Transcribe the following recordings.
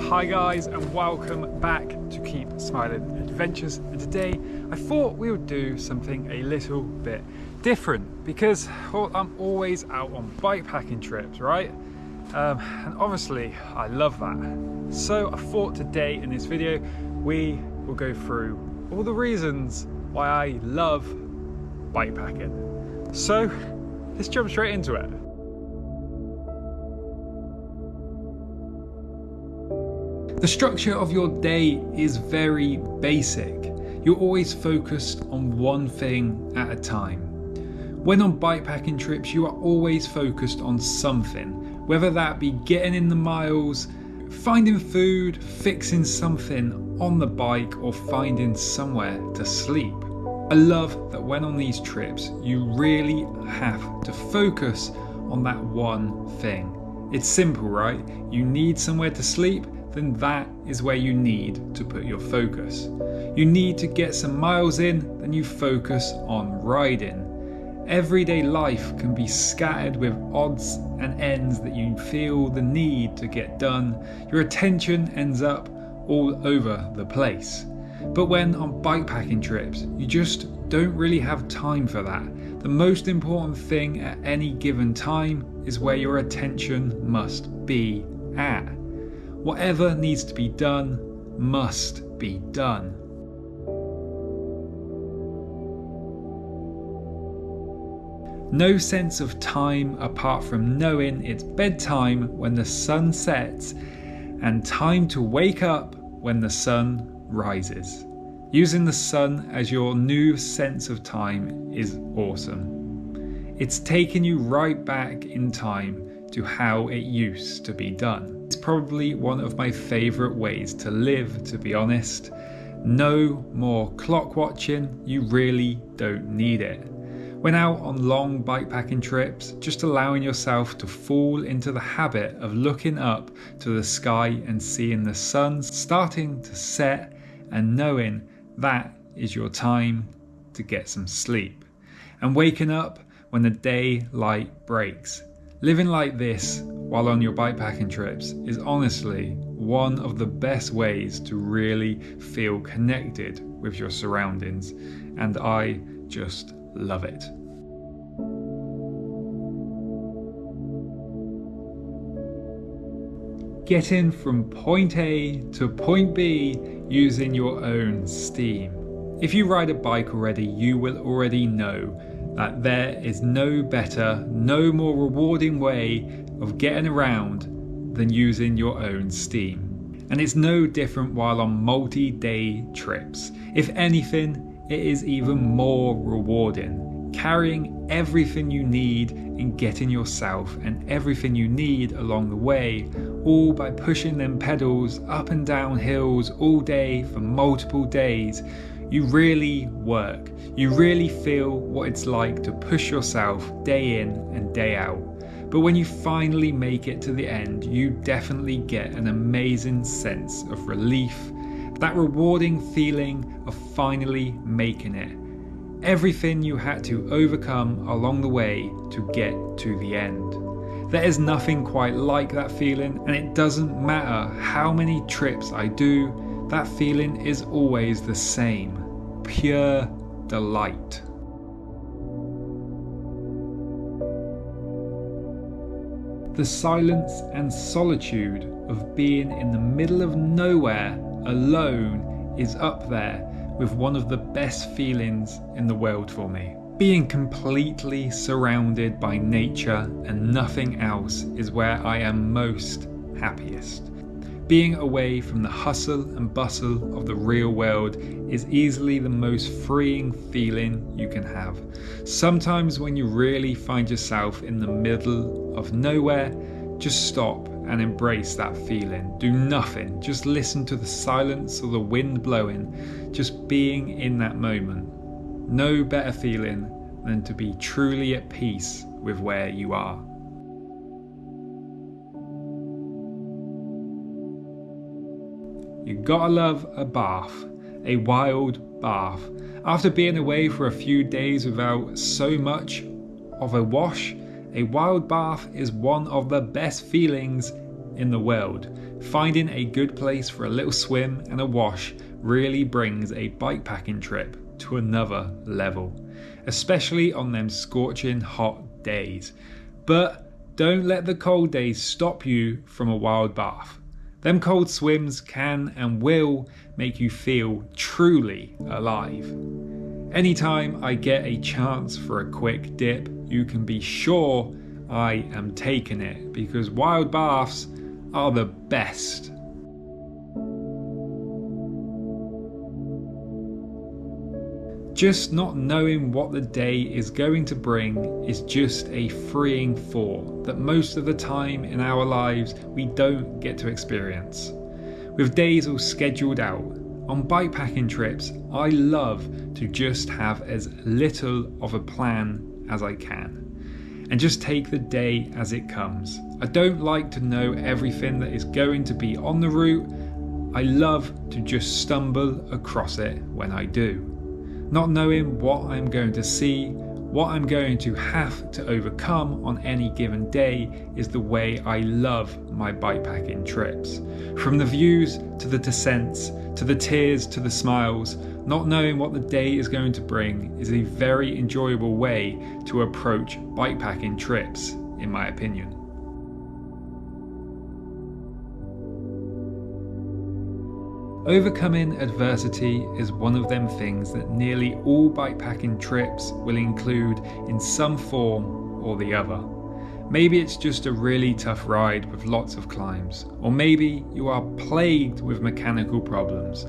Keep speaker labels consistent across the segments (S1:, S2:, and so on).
S1: Hi guys, and welcome back to Keep Smiling Adventures. And today I thought we would do something a little bit different because, well, I'm always out on bikepacking trips, right? And obviously I love that. So I thought today in this video we will go through all the reasons why I love bikepacking. So let's jump straight into it. The structure of your day is very basic. You're always focused on one thing at a time. When on bikepacking trips, you are always focused on something, whether that be getting in the miles, finding food, fixing something on the bike, or finding somewhere to sleep. I love that when on these trips, you really have to focus on that one thing. It's simple, right? You need somewhere to sleep, then that is where you need to put your focus. You need to get some miles in, then you focus on riding. Everyday life can be scattered with odds and ends that you feel the need to get done. Your attention ends up all over the place. But when on bikepacking trips, you just don't really have time for that. The most important thing at any given time is where your attention must be at. Whatever needs to be done must be done. No sense of time apart from knowing it's bedtime when the sun sets and time to wake up when the sun rises. Using the sun as your new sense of time is awesome. It's taking you right back in time to how it used to be done. It's probably one of my favourite ways to live, to be honest. No more clock watching, you really don't need it. When out on long bikepacking trips, just allowing yourself to fall into the habit of looking up to the sky and seeing the sun starting to set and knowing that is your time to get some sleep. And waking up when the daylight breaks. Living like this while on your bikepacking trips is honestly one of the best ways to really feel connected with your surroundings, and I just love it. Getting from point A to point B using your own steam. If you ride a bike already, you will already know that there is no better, no more rewarding way of getting around than using your own steam. And it's no different while on multi-day trips. If anything, it is even more rewarding. Carrying everything you need and getting yourself and everything you need along the way, all by pushing them pedals up and down hills all day for multiple days. You really work. You really feel what it's like to push yourself day in and day out. But when you finally make it to the end, you definitely get an amazing sense of relief, that rewarding feeling of finally making it. Everything you had to overcome along the way to get to the end. There is nothing quite like that feeling, and it doesn't matter how many trips I do, that feeling is always the same. Pure delight. The silence and solitude of being in the middle of nowhere alone is up there with one of the best feelings in the world for me. Being completely surrounded by nature and nothing else is where I am most happiest. Being away from the hustle and bustle of the real world is easily the most freeing feeling you can have. Sometimes when you really find yourself in the middle of nowhere, just stop and embrace that feeling. Do nothing, just listen to the silence or the wind blowing, just being in that moment. No better feeling than to be truly at peace with where you are. You gotta love a bath, a wild bath. After being away for a few days without so much of a wash, a wild bath is one of the best feelings in the world, finding a good place for a little swim and a wash really brings a bikepacking trip to another level, especially on them scorching hot days. But don't let the cold days stop you from a wild bath. Them cold swims can and will make you feel truly alive. Anytime I get a chance for a quick dip, you can be sure I am taking it, because wild baths are the best. Just not knowing what the day is going to bring is just a freeing thought that most of the time in our lives we don't get to experience. With days all scheduled out, on bikepacking trips I love to just have as little of a plan as I can and just take the day as it comes. I don't like to know everything that is going to be on the route. I love to just stumble across it when I do. Not knowing what I'm going to see, what I'm going to have to overcome on any given day is the way I love my bikepacking trips. From the views to the descents, to the tears, to the smiles, not knowing what the day is going to bring is a very enjoyable way to approach bikepacking trips, in my opinion. Overcoming adversity is one of them things that nearly all bikepacking trips will include in some form or the other. Maybe it's just a really tough ride with lots of climbs, or maybe you are plagued with mechanical problems.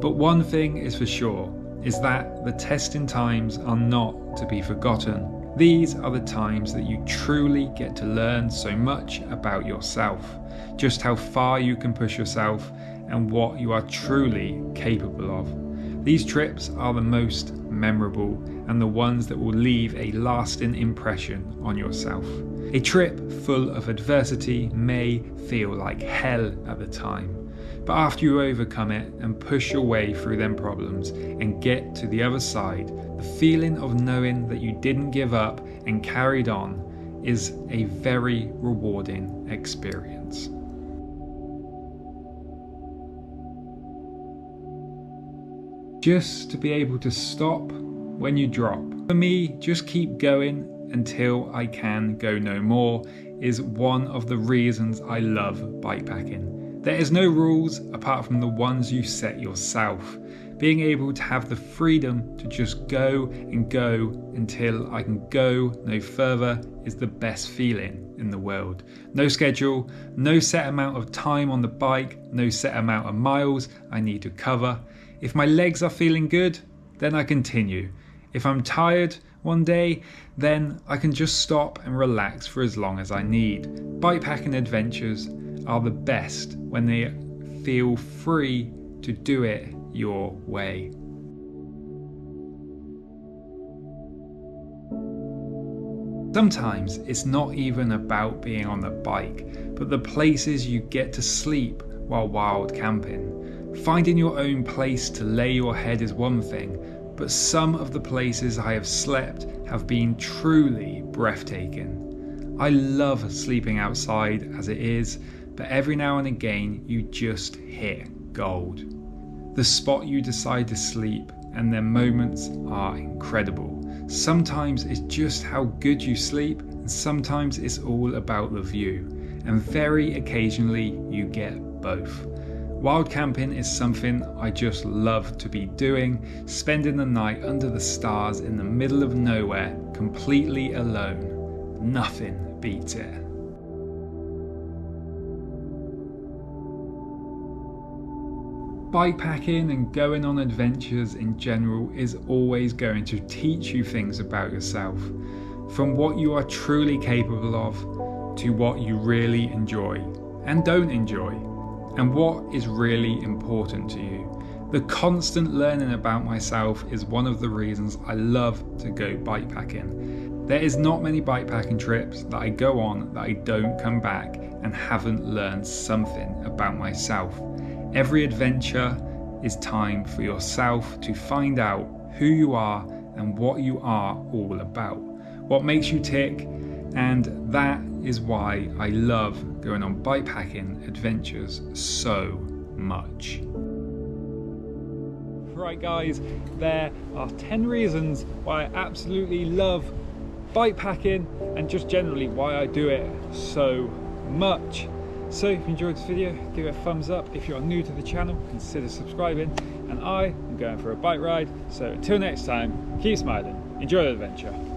S1: But one thing is for sure, is that the testing times are not to be forgotten. These are the times that you truly get to learn so much about yourself, just how far you can push yourself and what you are truly capable of. These trips are the most memorable and the ones that will leave a lasting impression on yourself. A trip full of adversity may feel like hell at the time, but after you overcome it and push your way through them problems and get to the other side, the feeling of knowing that you didn't give up and carried on is a very rewarding experience. Just to be able to stop when you drop. For me, just keep going until I can go no more is one of the reasons I love bikepacking. There is no rules apart from the ones you set yourself. Being able to have the freedom to just go and go until I can go no further is the best feeling in the world. No schedule, no set amount of time on the bike, no set amount of miles I need to cover. If my legs are feeling good, then I continue. If I'm tired one day, then I can just stop and relax for as long as I need. Bikepacking adventures are the best when they feel free to do it your way. Sometimes it's not even about being on the bike, but the places you get to sleep while wild camping. Finding your own place to lay your head is one thing, but some of the places I have slept have been truly breathtaking. I love sleeping outside as it is, but every now and again you just hit gold. The spot you decide to sleep and their moments are incredible. Sometimes it's just how good you sleep, and sometimes it's all about the view, and very occasionally you get both. Wild camping is something I just love to be doing, spending the night under the stars in the middle of nowhere, completely alone. Nothing beats it. Bikepacking and going on adventures in general is always going to teach you things about yourself, from what you are truly capable of to what you really enjoy and don't enjoy, and what is really important to you. The constant learning about myself is one of the reasons I love to go bikepacking. There is not many bikepacking trips that I go on that I don't come back and haven't learned something about myself. Every adventure is time for yourself to find out who you are and what you are all about, what makes you tick, and that is why I love going on bikepacking adventures so much. Right guys, there are 10 reasons why I absolutely love bikepacking and just generally why I do it so much. So if you enjoyed this video, give it a thumbs up. If you're new to the channel, consider subscribing. And I am going for a bike ride. So until next time, keep smiling, enjoy the adventure.